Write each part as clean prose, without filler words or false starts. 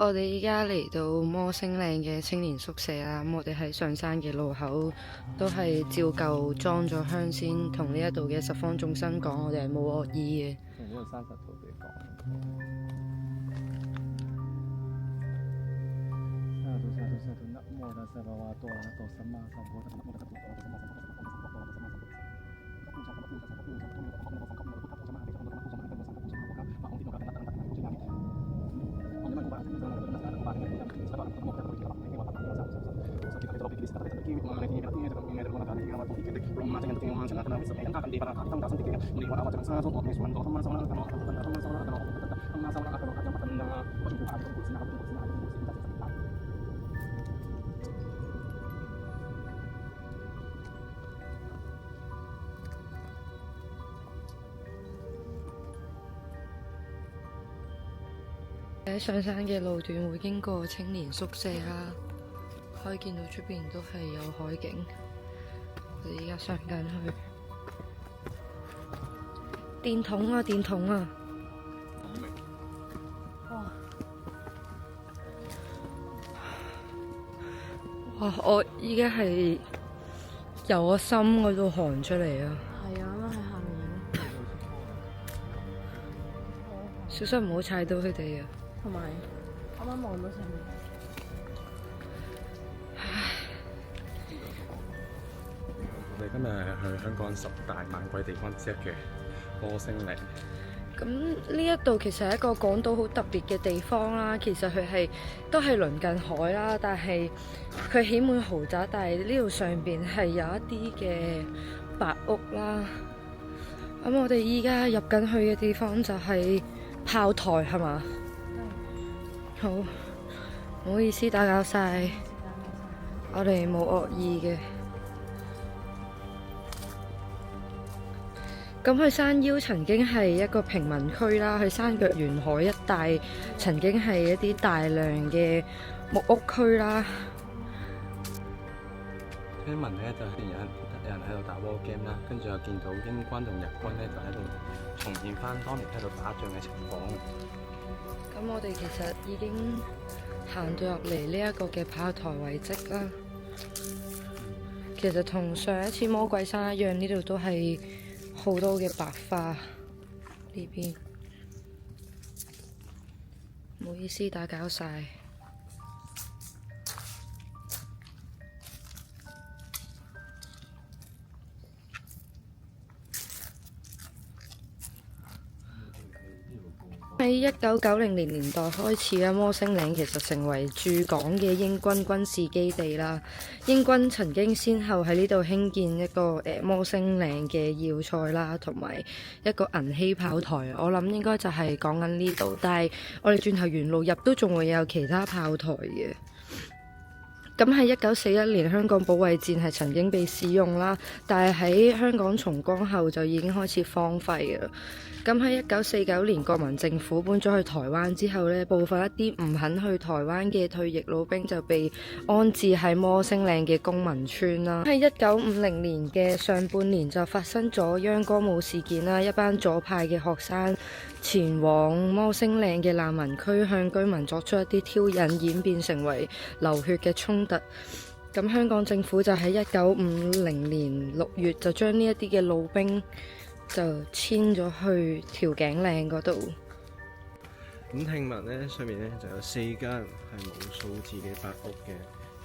我哋依家嚟到摩星嶺嘅青年宿舍啦，咁我哋喺上山嘅路口都係照舊裝咗香先，同呢一度嘅十方眾生講，我哋係冇惡意嘅。呢度30度地方。喺上山嘅路段會經過青年宿舍啦，可以見到出邊都係有海景。我哋而家上緊去電筒啊，電筒啊！哇！我依家係由我心嗰度寒出嚟啊！係啊，啱啱喺下面影。小心唔好踩到佢哋啊！同埋啱啱望到上面。我哋今日係去香港10大猛鬼地方之一嘅摩星嶺。咁呢一度其實係一個港島好特別嘅地方啦。其實佢都係鄰近海啦，但係佢起滿豪宅，但係呢度上邊係有一啲嘅白屋啦。咁我哋依家入緊去嘅地方就係炮台，係嘛？好，唔好意思打攪晒，我哋冇惡意嘅。咁佢山腰曾經係一個平民區啦，佢山腳沿海一帶曾經係一啲大量嘅木屋區啦。聽聞咧就係有人喺度打 war game 啦，跟住又見到英軍同日軍咧就喺度重現翻當年喺度打仗嘅情況。咁我哋其實已經行到入嚟呢一個嘅炮台遺跡啦。其實同上一次魔鬼山一樣，呢度都係好多嘅白花。呢邊唔好意思打攪晒。喺1990年代開始啦，摩星嶺其實成為駐港嘅英軍軍事基地啦。英軍曾經先後喺呢度興建一個摩星嶺嘅要塞啦，同埋一個銀禧炮台。我諗應該就係講緊呢度，但係我哋轉頭沿路入都仲會有其他炮台嘅。咁喺1941年香港保衛戰係曾經被使用啦，但係喺香港重光後就已經開始荒廢嘅啦。咁喺1949年國民政府搬咗去台灣之後呢，部分一啲唔肯去台灣嘅退役老兵就被安置喺摩星嶺嘅公民村啦。喺1950年嘅上半年就發生咗秧歌舞事件啦，一班左派嘅學生前往摩星嶺嘅難民區向居民作出一啲挑釁，演變成為流血嘅衝突。咁香港政府就喺1950年6月就將呢一啲嘅老兵就遷咗去調景嶺嗰度。咁聽聞咧，上面咧就有4間係冇數字嘅白屋嘅。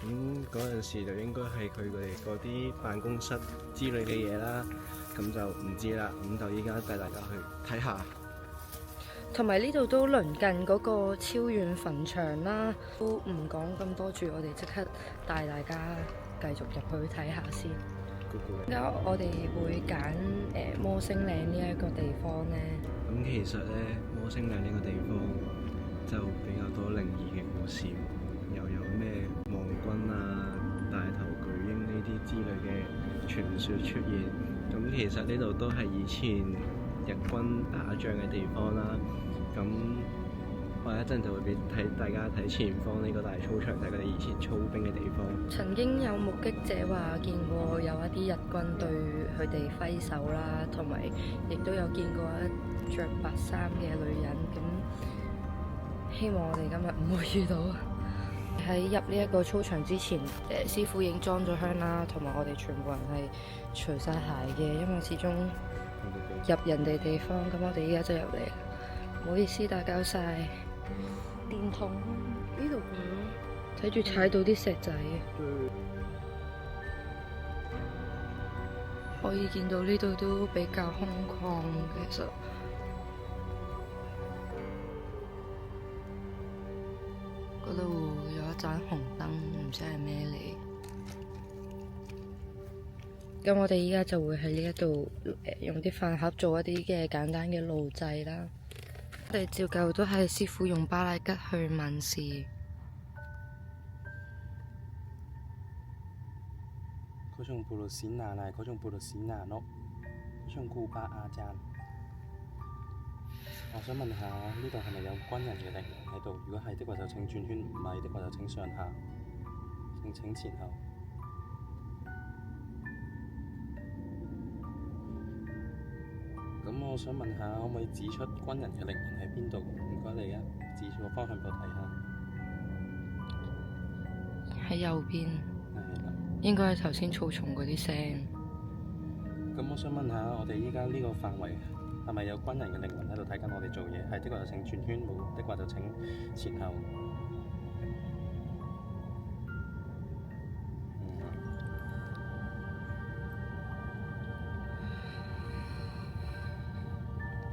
咁嗰陣時就應該係佢哋嗰啲辦公室之類嘅嘢啦。咁就唔知啦。咁就依家帶大家去睇下。同埋呢度都鄰近嗰個超遠墳場啦。都唔講咁多住，我哋即刻帶大家繼續入去睇下先。點解我哋會揀摩星嶺呢一個地方呢？咁其實咧，摩星嶺呢個地方就比較多靈異嘅故事，又有咩亡軍啊、大頭巨鷹呢啲之類嘅傳說出現。咁其實呢度都係以前日軍打仗嘅地方啦。咁我一陣就會俾大家睇前方呢個大操場，睇佢哋以前操兵嘅地方。曾經有目擊者話見過有一啲日軍對佢哋揮手啦，同埋亦都有見過一着白衫嘅女人。咁希望我哋今日唔會遇到。喺入呢一個操場之前，師傅已經裝咗香啦，同埋我哋全部人係除晒鞋嘅，因為始終入人哋地方，咁我哋依家就入嚟啦。唔好意思打攪晒。電筒呢度過咯。睇住踩到啲石仔，可以見到呢度都比較空曠，其實。嗰度有一盞紅燈，唔知係咩嚟。咁我哋依家就會喺呢一度用啲飯盒做一啲嘅簡單嘅路祭啦。我哋照舊都係師傅用巴拉吉去問事。佢從布魯斯拿嚟，佢從布魯斯拿咯，佢從庫巴阿贊。我想問下，呢度係咪有軍人嘅靈魂喺度？如果係的話就請轉圈，唔係的話就請上下，請前後。咁我想問下，可唔可以指出軍人嘅靈魂喺邊度？唔該你啊，指住個方向俾我睇下。喺右邊，係啦。應該係頭先草叢嗰啲聲。咁我想問下，我哋依家呢個範圍係咪有軍人嘅靈魂喺度睇緊我哋做嘢？係的話就請轉圈，冇的話就請前後。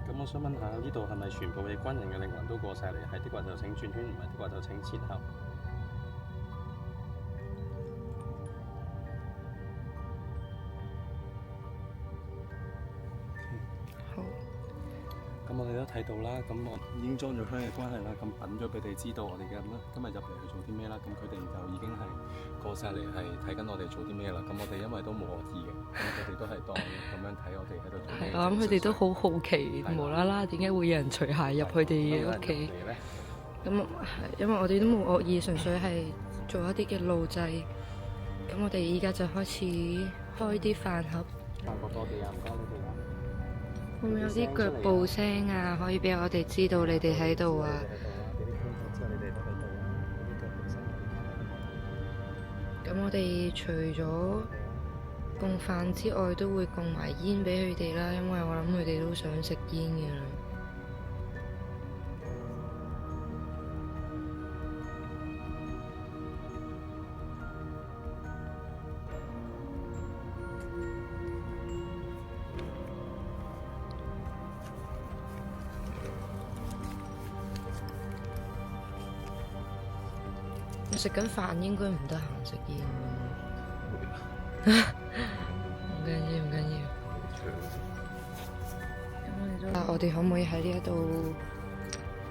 咁我想問下，呢度係咪全部嘅軍人嘅靈魂都過晒嚟？係的話就請轉圈，唔係的話就請前後。咁我哋都睇到啦，咁我已經裝咗香嘅關係啦，咁品咗佢哋知道我哋嘅今日入嚟去做啲咩啦，咁佢哋就已經係過晒嚟係睇緊我哋做啲咩啦，咁我哋因為都冇惡意嘅，咁佢哋都係當咁樣睇我哋喺度做咩。係，我諗佢哋都好好奇，無啦啦點解會有人除鞋入佢哋嘅屋企？咁係因為我哋都冇惡意，純粹係做一啲嘅路祭。咁我哋依家就開始開啲飯盒。飯盒多啲啊，唔該你哋啦。會唔會有啲腳步聲啊？可以俾我哋知道你哋喺度啊！咁我哋除咗供飯之外，都會供埋煙俾佢哋啦，因為我諗佢哋都想食煙嘅啦。食緊飯應該唔得閒食煙喎。唔緊要，唔緊要。咁我哋可唔可以喺呢一度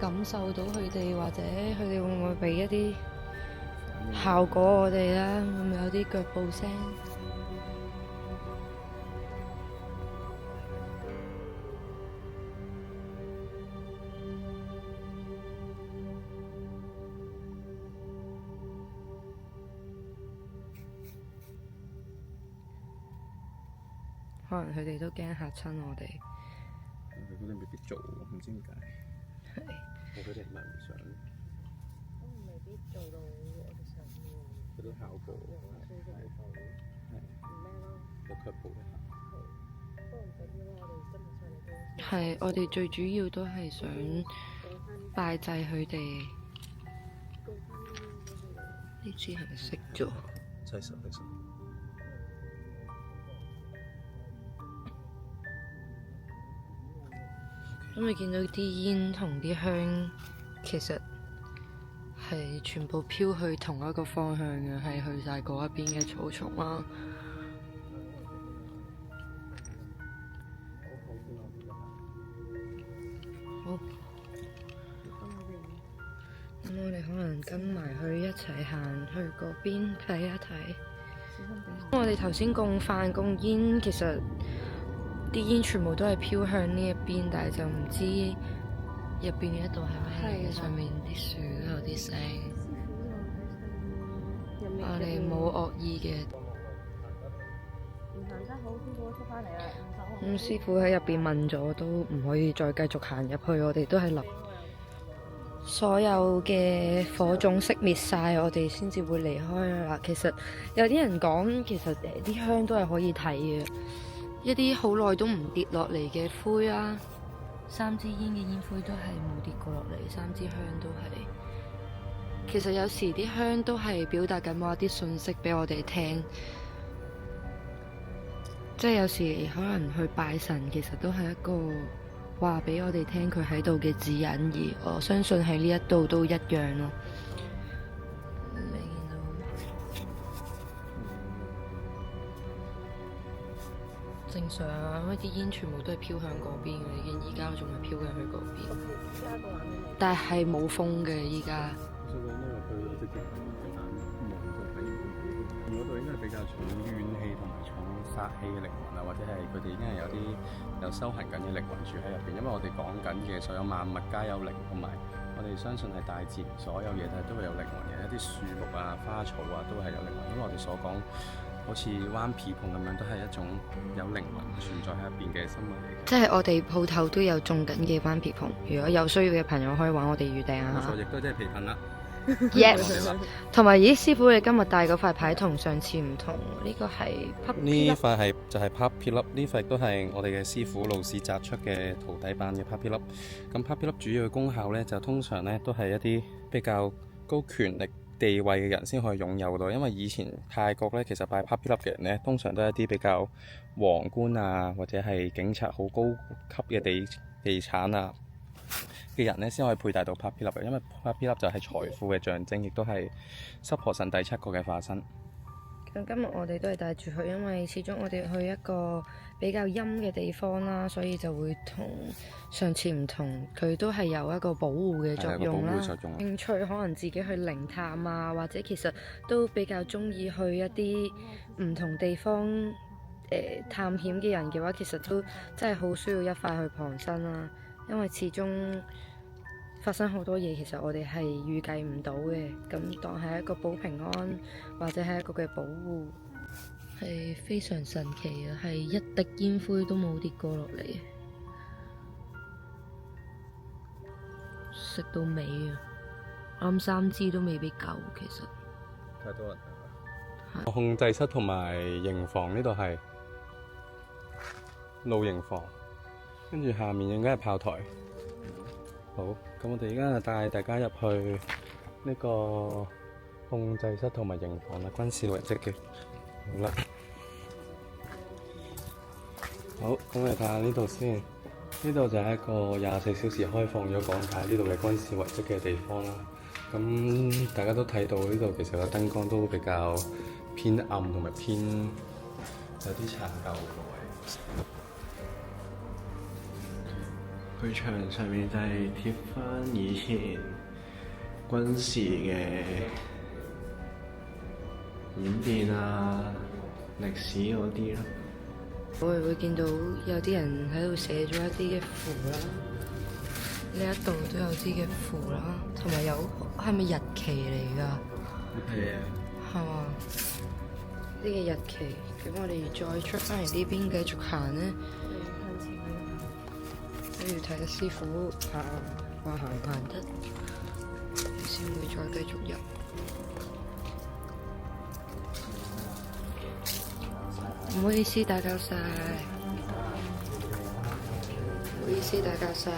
感受到佢哋，或者佢哋會唔會俾一啲效果我哋啦？會唔會有啲腳步聲？可能佢哋都驚嚇親我哋。佢哋未必做，唔知點解。係。佢哋唔係唔想。都未必做到我哋想要。嗰啲效果。有腳步嘅效果。係，我哋最主要都係想拜祭佢哋。呢支係咪熄咗？細手，細手。因為見到啲煙同啲香，其實係全部飄去同一個方向嘅，係去晒嗰一邊嘅草叢啦。好，咁我哋可能跟埋去一齊行去嗰邊睇一睇。我哋頭先供飯供煙，其實啲煙全部都係飄向呢一邊，但係就唔知入邊嘅一度係咩嚟嘅，上面啲樹都有啲聲。我哋冇惡意嘅。行得好，師傅出翻嚟啦。咁師傅喺入邊問咗，都唔可以再繼續行入去，我哋都係留。所有嘅火種熄滅晒，我哋先至會離開啦。其實有啲人講，其實啲香都係可以睇嘅，一啲好耐都唔跌落嚟嘅灰啦。3支煙嘅煙灰都係冇跌過落嚟，3支香都係。其實有時啲香都係表達緊某一啲信息俾我哋聽，即係有時可能去拜神，其實都係一個話俾我哋聽佢喺度嘅指引，而我相信喺呢一度都一樣咯。你見到正常啊，因為啲煙全部都係飄向嗰邊嘅，你見而家仲係飄緊去嗰邊，但係冇風嘅依家。所以講因為佢有隻極眼望就睇嗰度應該係比較重怨氣同埋重殺氣嘅靈魂啊，或者係佢哋已經係有修行緊嘅靈魂住喺入邊。因為我哋講緊嘅所有萬物皆有靈，同埋我哋相信係大自然所有嘢都會有靈魂嘅，一啲樹木啊、花草啊都係有靈魂。因為我哋所講好似灣皮蓬咁樣，都係一種有靈魂存在喺入邊嘅生物嚟嘅。即係我哋鋪頭都有種緊嘅灣皮蓬，如果有需要嘅朋友可以揾我哋預訂啊。冇錯，亦都即係皮蓬啦。Yes， 同埋咦，師傅你今日帶嗰塊牌同上次唔同，呢個係 Puppy 呢塊係就係 Puppy 粒，呢塊都係我哋嘅師傅老師摘出嘅徒弟版嘅 Puppy 粒。咁 Puppy 粒主要嘅功效呢，就通常呢都係一啲比較高權力地位嘅人先可以擁有到，因為以前泰國呢，其實拜 Puppy 粒嘅人呢，通常都係一啲比較皇冠啊，或者係警察好高級嘅地產啊嘅人呢，先可以佩戴到 Puppy 粒嘅，因為 Puppy 粒就係財富嘅象徵，亦都係濕婆神第7個嘅化身。咁今日我哋都係帶住佢，因為始終我哋去一個比較陰嘅地方啦，所以就會同上次唔同，佢都係有一個保護嘅作用啦。興趣可能自己去靈探啊，或者其實都比較中意去一啲唔同地方探險嘅人嘅話，其實都真係好需要一塊去傍身啦。因為始終發生好多嘢，其實我哋係預計唔到嘅，咁當係一個保平安或者係一個嘅保護，係非常神奇嘅，係一滴煙灰都冇跌過落嚟，食到尾啊！我諗3支都未必夠，其實太多人。控制室同埋營房呢度係露營房。跟住下面應該係炮台。好，咁我哋而家就帶大家入去呢個控制室同埋營房啦，軍事遺跡嘅。好啦，好，咁我哋睇下呢度先。呢度就係一個24小時開放咗講解呢度嘅軍事遺跡嘅地方啦。咁大家都睇到呢度其實個燈光都比較偏暗同埋偏有啲殘舊嘅位。佢牆上面就係貼翻以前軍事嘅演變啊、歷史嗰啲咯。我哋會見到有啲人喺度寫咗一啲嘅符啦，呢一度都有啲嘅符啦，同埋有係咪日期嚟㗎？係啊。係嘛？呢個日期，咁我哋再出翻嚟呢邊繼續行呢。都要睇下師傅話行唔行得，先會再繼續入。唔好意思打攪晒，唔好意思打攪晒。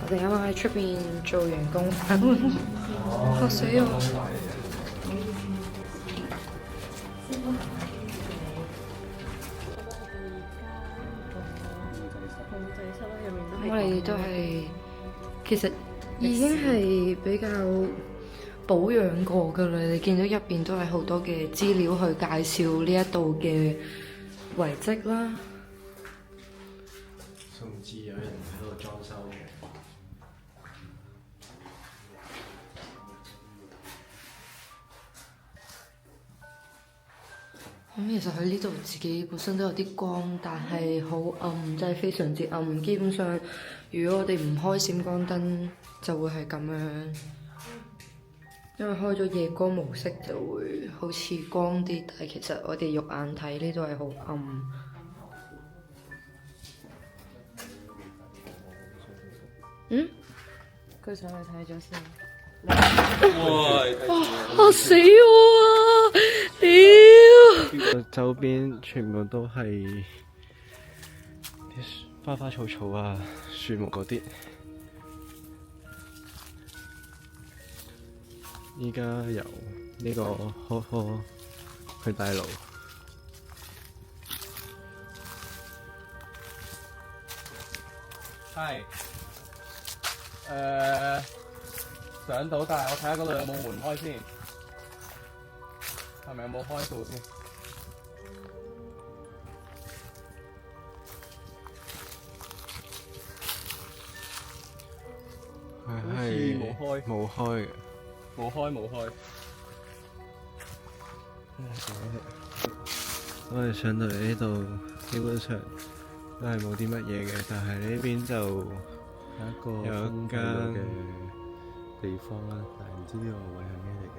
我哋啱啱喺出邊做完工返，嚇死我！我哋都係其實已經係比較保養過㗎啦，你見到入邊都係好多嘅資料去介紹呢一度嘅遺跡啦。甚至有人喺度裝修嘅。咁其實喺呢度自己本身都有啲光，但係好暗，真係非常之暗。基本上，如果我哋唔開閃光燈，就會係咁樣。因為開咗夜光模式就會好似光啲，但係其實我哋肉眼睇呢度係好暗。佢上去睇咗先。哇！嚇死我啊！屌！周邊全部都係啲花花草草啊、樹木嗰啲。依家由呢個呵呵去大路。係。上到，但係我睇下嗰度有冇門開先，係咪有冇開到先？佢好似冇開，冇開嘅。冇開。我哋上到嚟呢度，基本上都係冇啲乜嘢嘅，但係呢邊就有一間嘅地方啦，但係唔知呢個位係咩嚟嘅。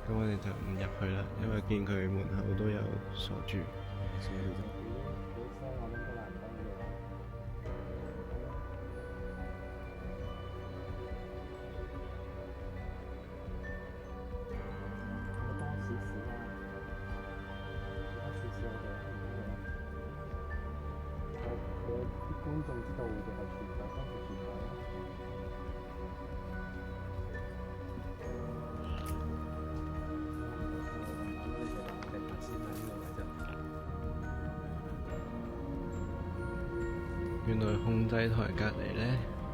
咁我哋就唔入去啦，因為見佢門口都有鎖住。所以我哋就我諗都難得嘅。多少少啦，多少少我哋啲觀眾知道嘅係全部當時全部。原來控制台隔離呢，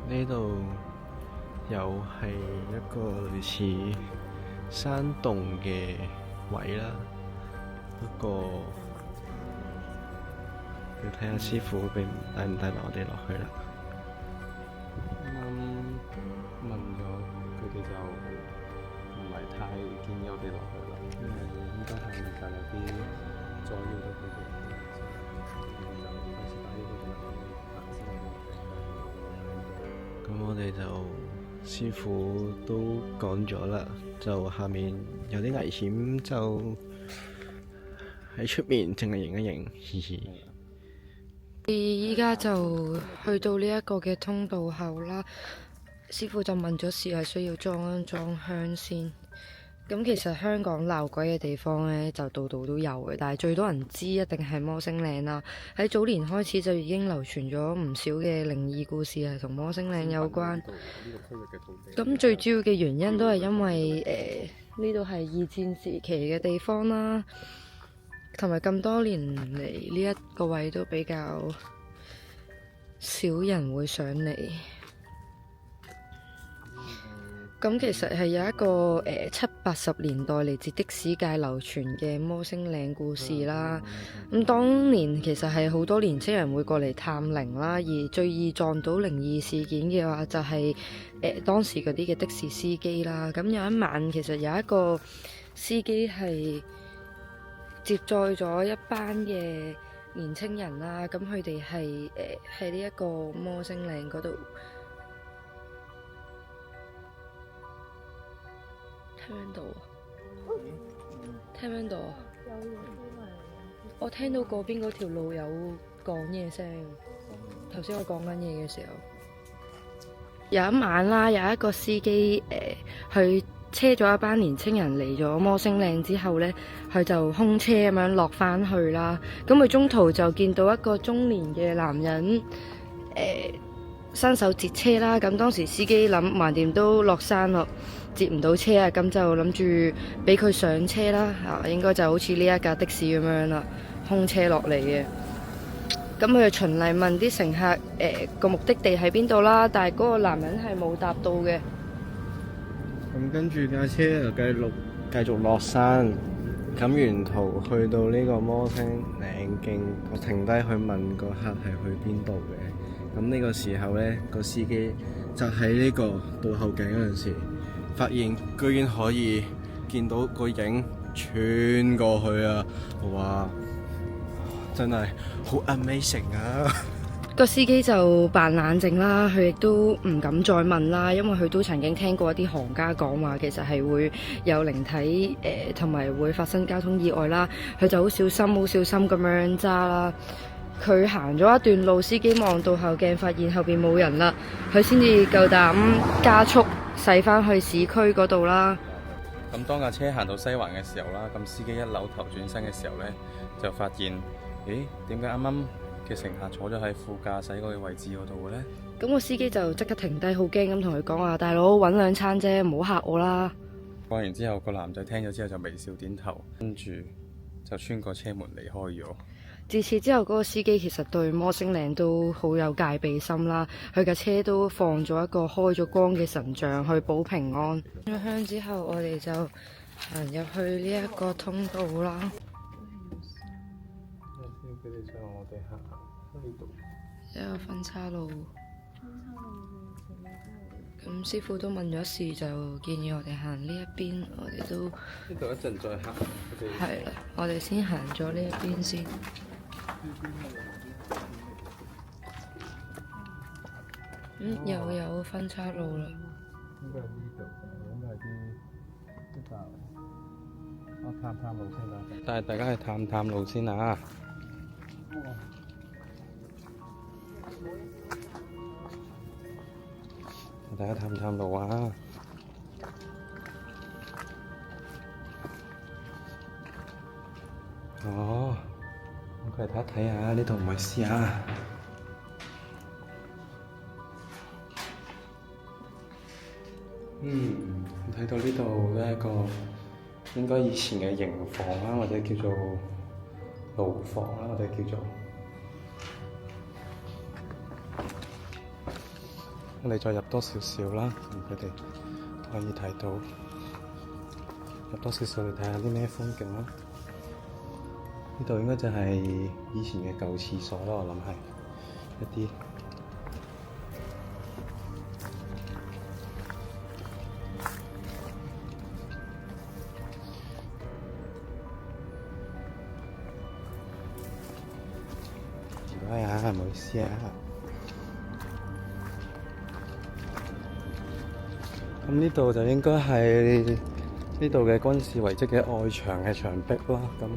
呢度又係一個類似山洞嘅位啦。不過要睇下師傅帶唔帶埋我哋落去啦。問咗佢哋就唔係太建議我哋落去啦，因為應該係就有啲阻擾到佢哋，就費事打擾佢哋咁我哋就師傅都講咗啦，就下面有啲危險，就喺出面淨係影一影，嘻嘻。依家就去到呢一個嘅通道口啦，師傅就問咗是係需要裝香先。咁其實香港鬧鬼嘅地方呢，就度度都有嘅，但係最多人知一定係摩星嶺啦。喺早年開始就已經流傳咗唔少嘅靈異故事係同摩星嶺有關。咁最主要嘅原因都係因為呢度係二戰時期嘅地方啦，同埋咁多年嚟呢一個位都比較少人會上嚟。咁其實係有一個70-80年代嚟自的士界流傳嘅摩星嶺故事啦。咁當年其實係好多年青人會過嚟探靈啦，而最易撞到靈異事件嘅話就係當時嗰啲嘅的士司機啦。咁有一晚其實有一個司機係接載咗一班嘅年青人啦，咁佢哋係喺呢一個摩星嶺嗰度。聽唔聽到啊？聽唔聽到啊？我聽到嗰邊嗰條路有講嘢聲。頭先我講緊嘢嘅時候，有一晚啦，有一個司機去車咗一班年青人嚟咗摩星嶺之後呢，佢就空車咁樣落返去啦。咁佢中途就見到一個中年嘅男人伸手截車啦。咁當時司機諗橫掂都落山咯，接唔到車啊，咁就諗住俾佢上車啦。應該就好似呢一架的士咁樣啦，空車落嚟嘅。咁佢就循例問啲乘客個目的地喺邊度啦，但係嗰個男人係冇答到嘅。咁跟住架車就繼續落山，咁沿途去到呢個摩星嶺徑，我停低去問個客係去邊度嘅。咁呢個時候呢，個司機就喺呢個倒後鏡嗰陣時，發現居然可以見到個影穿過去啊！哇，真係好 amazing 啊！個司機就扮冷靜啦，佢亦都唔敢再問啦，因為佢都曾經聽過一啲行家講話，其實係會有靈體同埋會發生交通意外啦。佢就好小心咁樣揸啦。佢行咗一段路，司機望到後鏡發現後邊冇人啦，佢先至夠膽加速駛返去市區嗰度啦。咁當架車行到西環嘅時候啦，咁司機一扭頭轉身嘅時候呢，就發現，咦，點解啱啱嘅乘客坐咗喺副駕駛嗰個位置嗰度嘅呢？咁個司機就即刻停低，好驚咁同佢講話：大佬，揾兩餐啫，唔好嚇我啦。講完之後，個男仔聽咗之後就微笑點頭，跟住就穿過車門離開咗。自此之後，嗰個司機其實對摩星嶺都好有戒備心啦。佢架車都放咗一個開咗光嘅神像去保平安。入鄉之後，我哋就行入去呢一個通道啦。佢哋想我哋行呢度，一個分岔路。咁師傅都問咗事，就建議我哋行呢一邊，我哋都呢度一陣再行。係啦，我哋先行咗呢一邊先。又有分岔路啦。應該係呢度，應該係啲我探路先啦。帶大家去探路先啊！大家探路啊！哦，我過嚟睇一睇下呢度唔係試下。睇到呢度呢一個應該以前嘅營房啦，或者叫做牢房啦，我哋叫做。我哋再入多少少啦，佢哋可以睇到入多少少嚟睇下啲咩風景啦。呢度應該就係以前嘅舊廁所啦，我諗係一啲。唔該啊，唔好意思啊。咁呢度就應該係呢度嘅軍事遺跡嘅外牆嘅牆壁啦。咁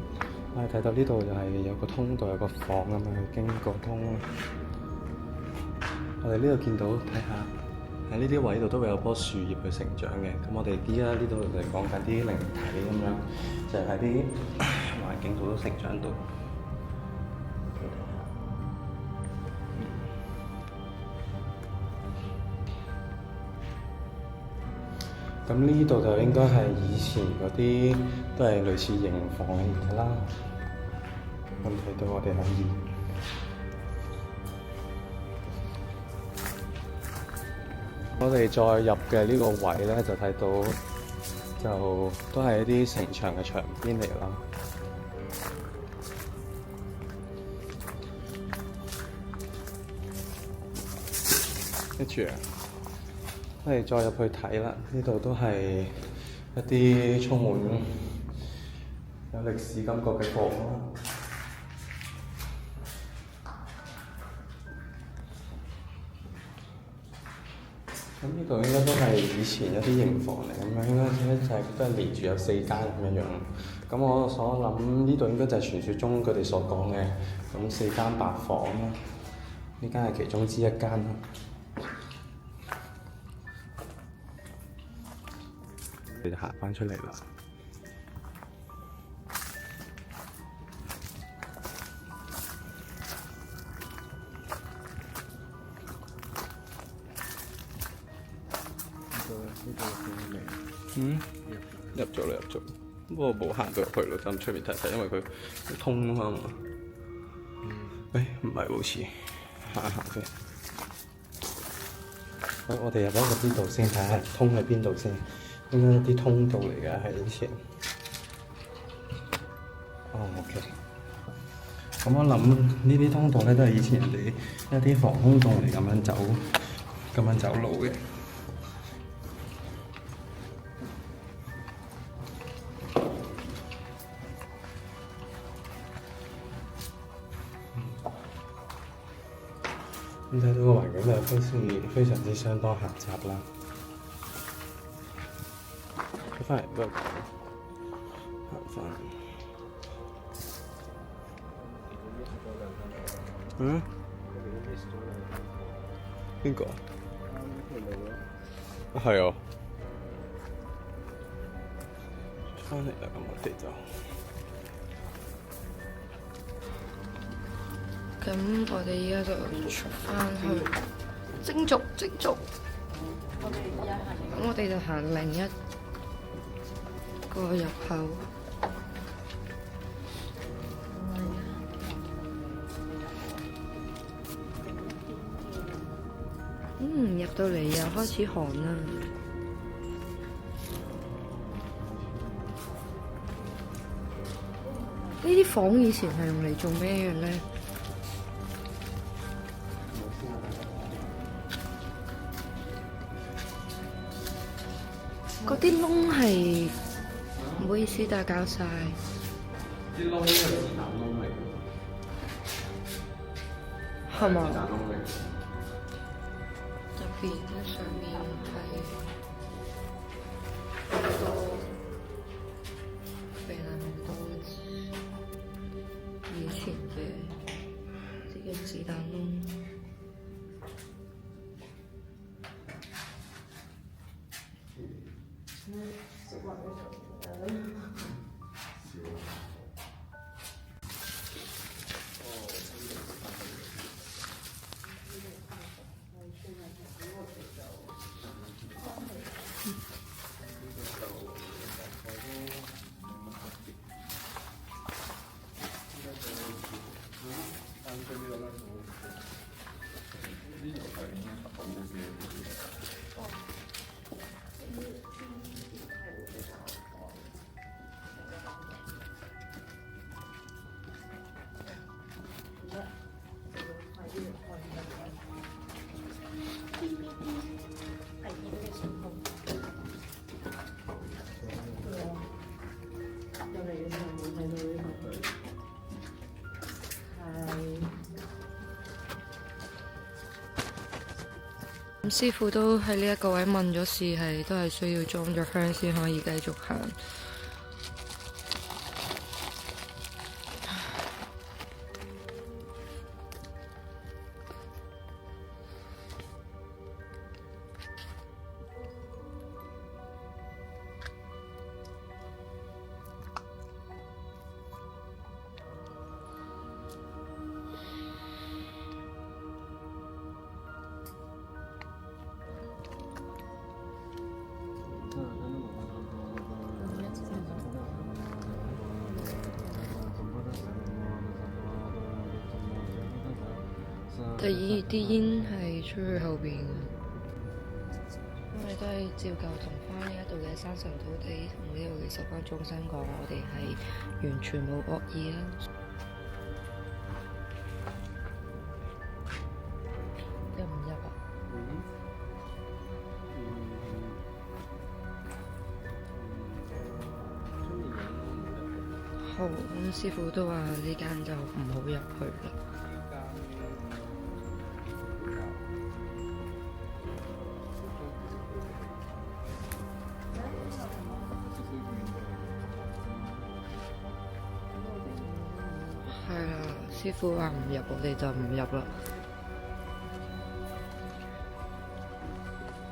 我哋睇到呢度就係有個通道，有個房咁樣去經過通。我哋呢度見到，睇下喺呢啲位度都會有棵樹葉去成長嘅。咁我哋依家呢度就係講緊啲靈體咁樣，就係喺啲環境度都成長到。咁呢度就應該係以前嗰啲都係類似營房嘅嘢啦。咁睇到我哋可以，我哋再入嘅呢個位咧，就睇到就都係一啲城牆嘅牆邊嚟啦。跟住我哋再入去睇啦，呢度都係一啲充滿有歷史感覺嘅房啦。咁呢度應該都係以前一啲營房嚟，咁樣應該都係連住有4間咁樣。咁我所諗呢度應該就係傳說中佢哋所講嘅咁4間白房啦。呢間係其中之一間啦。你就行返出嚟啦。入咗啦，入咗。不過冇行到入去咯，就出面睇睇，因為佢通啊嘛。唔係好似行行嘅。好，我哋入翻個呢度先，睇下通喺邊度先。應該啲通道嚟㗎，係以前。OK。咁我諗呢啲通道咧，都係以前人哋一啲防空洞嚟，咁樣走路嘅。咁睇到個環境就非常之相當狹窄啦。翻嚟不過行翻。嗯？邊個？係啊。翻嚟啦，咁我哋就。咁我哋依家就出翻去蒸族。咁我哋就行另一個入口。入到嚟又開始寒啦。呢啲房以前係用嚟做咩嘅咧？嗰啲窿係，唔好意思打攪晒。啲窿係子彈窿嚟，係嘛？子彈窿嚟。入邊上面係好多肥啦，好多以前嘅啲嘅子彈窿。師傅都喺呢一個位問咗事，都係需要裝咗香先可以繼續行。第二啲煙係出去後邊嘅，我哋都係照舊同翻呢一度嘅山神土地同呢度嘅十方眾生講，我哋係完全冇惡意啦。入唔入啊？好，咁師傅都話呢間就唔好入去啦。係啦，師傅話唔入，我哋就唔入啦。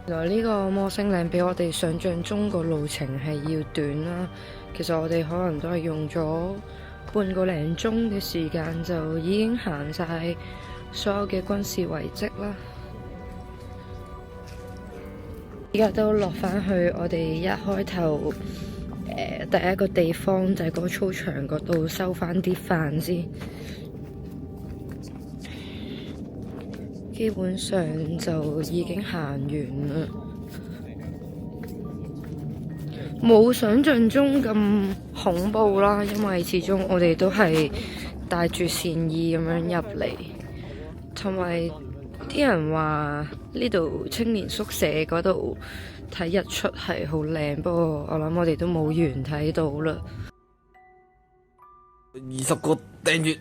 原來呢個摩星嶺比我哋想象中個路程係要短啦。其實我哋可能都係用咗半個零鐘嘅時間，就已經行晒所有嘅軍事遺跡啦。而家都落返去我哋一開頭第一個地方，就係個操場嗰度收返啲飯先。基本上就已經行完啦，冇想象中咁恐怖啦，因為始終我哋都係帶住善意咁樣入嚟，同埋啲人話呢度青年宿舍嗰度睇日出係好靚，不過我諗我哋都冇緣睇到啦。20個訂閱。